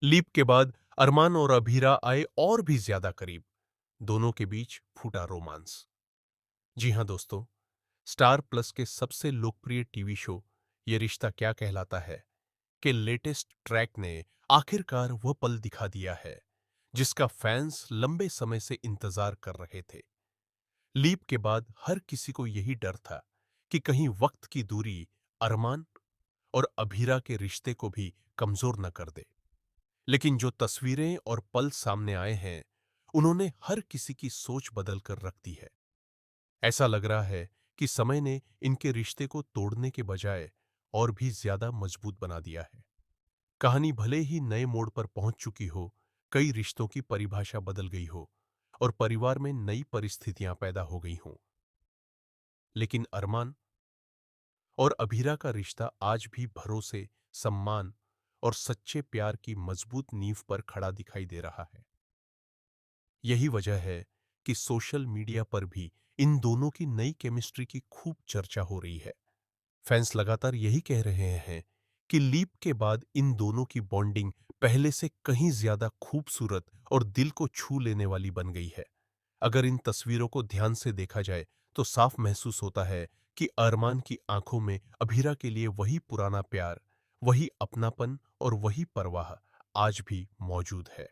Leap के बाद अरमान और अभीरा आए और भी ज्यादा करीब। दोनों के बीच फूटा रोमांस। जी हां दोस्तों, स्टार प्लस के सबसे लोकप्रिय टीवी शो ये रिश्ता क्या कहलाता है के लेटेस्ट ट्रैक ने आखिरकार वह पल दिखा दिया है जिसका फैंस लंबे समय से इंतजार कर रहे थे। लीप के बाद हर किसी को यही डर था कि कहीं वक्त की दूरी अरमान और अभीरा के रिश्ते को भी कमजोर न कर दे। लेकिन जो तस्वीरें और पल सामने आए हैं, उन्होंने हर किसी की सोच बदल कर रख दी है। ऐसा लग रहा है कि समय ने इनके रिश्ते को तोड़ने के बजाय और भी ज्यादा मजबूत बना दिया है। कहानी भले ही नए मोड़ पर पहुंच चुकी हो, कई रिश्तों की परिभाषा बदल गई हो और परिवार में नई परिस्थितियां पैदा हो गई हों, लेकिन अरमान और अभीरा का रिश्ता आज भी भरोसे, सम्मान और सच्चे प्यार की मजबूत नींव पर खड़ा दिखाई दे रहा है। यही वजह है कि सोशल मीडिया पर भी इन दोनों की नई केमिस्ट्री की खूब चर्चा हो रही है। फैंस लगातार यही कह रहे हैं कि लीप के बाद इन दोनों की बॉन्डिंग पहले से कहीं ज्यादा खूबसूरत और दिल को छू लेने वाली बन गई है। अगर इन तस्वीरों को ध्यान से देखा जाए तो साफ महसूस होता है कि अरमान की आंखों में अभीरा के लिए वही पुराना प्यार, वही अपनापन और वही परवाह आज भी मौजूद है।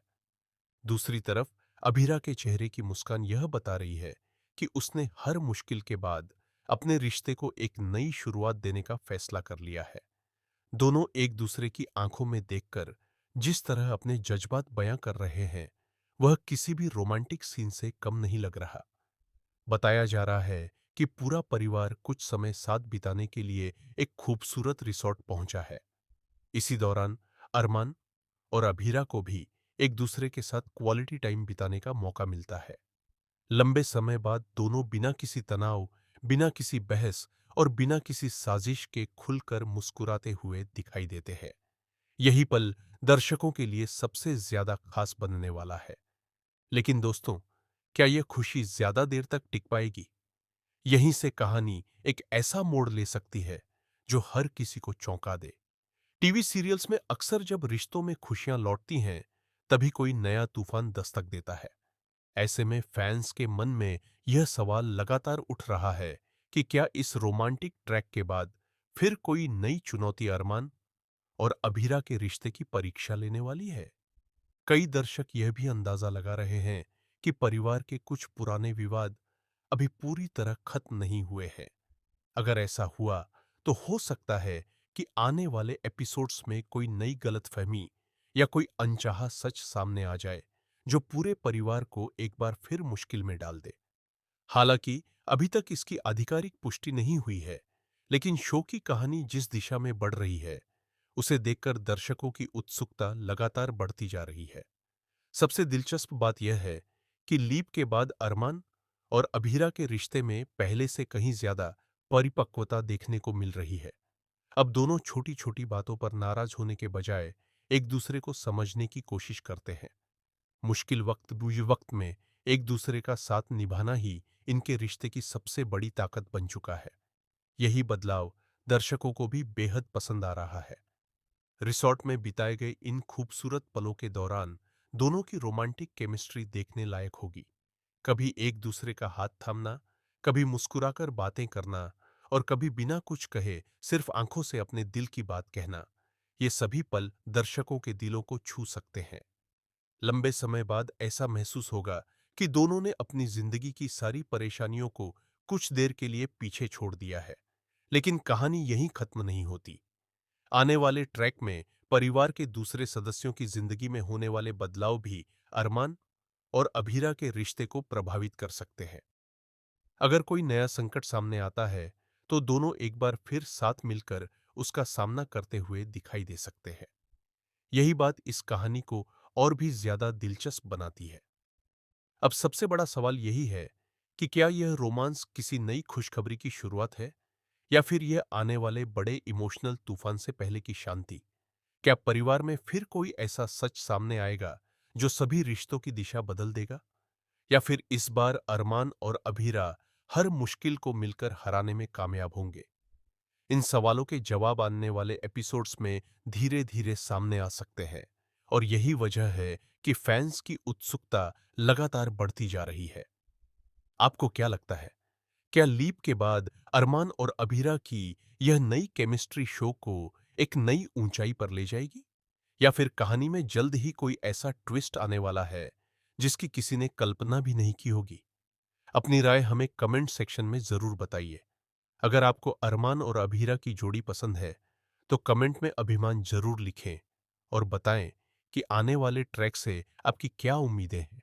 दूसरी तरफ अभीरा के चेहरे की मुस्कान यह बता रही है कि उसने हर मुश्किल के बाद अपने रिश्ते को एक नई शुरुआत देने का फैसला कर लिया है। दोनों एक दूसरे की आंखों में देखकर जिस तरह अपने जज्बात बयां कर रहे हैं, वह किसी भी रोमांटिक सीन से कम नहीं लग रहा। बताया जा रहा है कि पूरा परिवार कुछ समय साथ बिताने के लिए एक खूबसूरत रिसोर्ट पहुंचा है। इसी दौरान अरमान और अभीरा को भी एक दूसरे के साथ क्वालिटी टाइम बिताने का मौका मिलता है। लंबे समय बाद दोनों बिना किसी तनाव, बिना किसी बहस और बिना किसी साजिश के खुलकर मुस्कुराते हुए दिखाई देते हैं। यही पल दर्शकों के लिए सबसे ज्यादा खास बनने वाला है। लेकिन दोस्तों, क्या यह खुशी ज्यादा देर तक टिक पाएगी? यहीं से कहानी एक ऐसा मोड़ ले सकती है जो हर किसी को चौंका दे। टीवी सीरियल्स में अक्सर जब रिश्तों में खुशियां लौटती हैं, तभी कोई नया तूफान दस्तक देता है। ऐसे में फैंस के मन में यह सवाल लगातार उठ रहा है कि क्या इस रोमांटिक ट्रैक के बाद फिर कोई नई चुनौती अरमान और अभीरा के रिश्ते की परीक्षा लेने वाली है? कई दर्शक यह भी अंदाजा लगा रहे हैं कि परिवार के कुछ पुराने विवाद अभी पूरी तरह खत्म नहीं हुए हैं। अगर ऐसा हुआ, तो हो सकता है कि आने वाले एपिसोड्स में कोई नई गलतफहमी या कोई अनचाहा सच सामने आ जाए, जो पूरे परिवार को एक बार फिर मुश्किल में डाल दे। हालांकि अभी तक इसकी आधिकारिक पुष्टि नहीं हुई है, लेकिन शो की कहानी जिस दिशा में बढ़ रही है, उसे देखकर दर्शकों की उत्सुकता लगातार बढ़ती जा रही है। सबसे दिलचस्प बात यह है कि लीप के बाद अरमान और अभीरा के रिश्ते में पहले से कहीं ज्यादा परिपक्वता देखने को मिल रही है। अब दोनों छोटी छोटी बातों पर नाराज होने के बजाय एक दूसरे को समझने की कोशिश करते हैं। मुश्किल वक्त में एक दूसरे का साथ निभाना ही इनके रिश्ते की सबसे बड़ी ताकत बन चुका है। यही बदलाव दर्शकों को भी बेहद पसंद आ रहा है। रिसोर्ट में बिताए गए इन खूबसूरत पलों के दौरान दोनों की रोमांटिक केमिस्ट्री देखने लायक होगी। कभी एक दूसरे का हाथ थामना, कभी मुस्कुराकर बातें करना और कभी बिना कुछ कहे सिर्फ आंखों से अपने दिल की बात कहना, ये सभी पल दर्शकों के दिलों को छू सकते हैं। लंबे समय बाद ऐसा महसूस होगा कि दोनों ने अपनी जिंदगी की सारी परेशानियों को कुछ देर के लिए पीछे छोड़ दिया है। लेकिन कहानी यहीं खत्म नहीं होती। आने वाले ट्रैक में परिवार के दूसरे सदस्यों की जिंदगी में होने वाले बदलाव भी अरमान और अभीरा के रिश्ते को प्रभावित कर सकते हैं। अगर कोई नया संकट सामने आता है, तो दोनों एक बार फिर साथ मिलकर उसका सामना करते हुए दिखाई दे सकते हैं। यही बात इस कहानी को और भी ज्यादा दिलचस्प बनाती है। अब सबसे बड़ा सवाल यही है कि क्या यह रोमांस किसी नई खुशखबरी की शुरुआत है, या फिर यह आने वाले बड़े इमोशनल तूफान से पहले की शांति? क्या परिवार में फिर कोई ऐसा सच सामने आएगा जो सभी रिश्तों की दिशा बदल देगा, या फिर इस बार अरमान और अभीरा हर मुश्किल को मिलकर हराने में कामयाब होंगे? इन सवालों के जवाब आने वाले एपिसोड्स में धीरे धीरे सामने आ सकते हैं, और यही वजह है कि फैंस की उत्सुकता लगातार बढ़ती जा रही है। आपको क्या लगता है? क्या लीप के बाद अरमान और अभीरा की यह नई केमिस्ट्री शो को एक नई ऊंचाई पर ले जाएगी? या फिर कहानी में जल्द ही कोई ऐसा ट्विस्ट आने वाला है जिसकी किसी ने कल्पना भी नहीं की होगी? अपनी राय हमें कमेंट सेक्शन में जरूर बताइए। अगर आपको अरमान और अभीरा की जोड़ी पसंद है, तो कमेंट में अभिमान जरूर लिखें और बताएं कि आने वाले ट्रैक से आपकी क्या उम्मीदें हैं।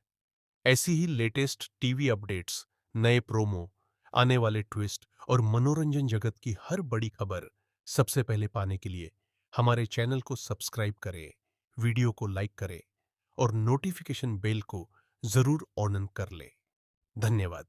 ऐसी ही लेटेस्ट टीवी अपडेट्स, नए प्रोमो, आने वाले ट्विस्ट और मनोरंजन जगत की हर बड़ी खबर सबसे पहले पाने के लिए हमारे चैनल को सब्सक्राइब करें, वीडियो को लाइक करें और नोटिफिकेशन बेल को जरूर ऑन कर लें। धन्यवाद।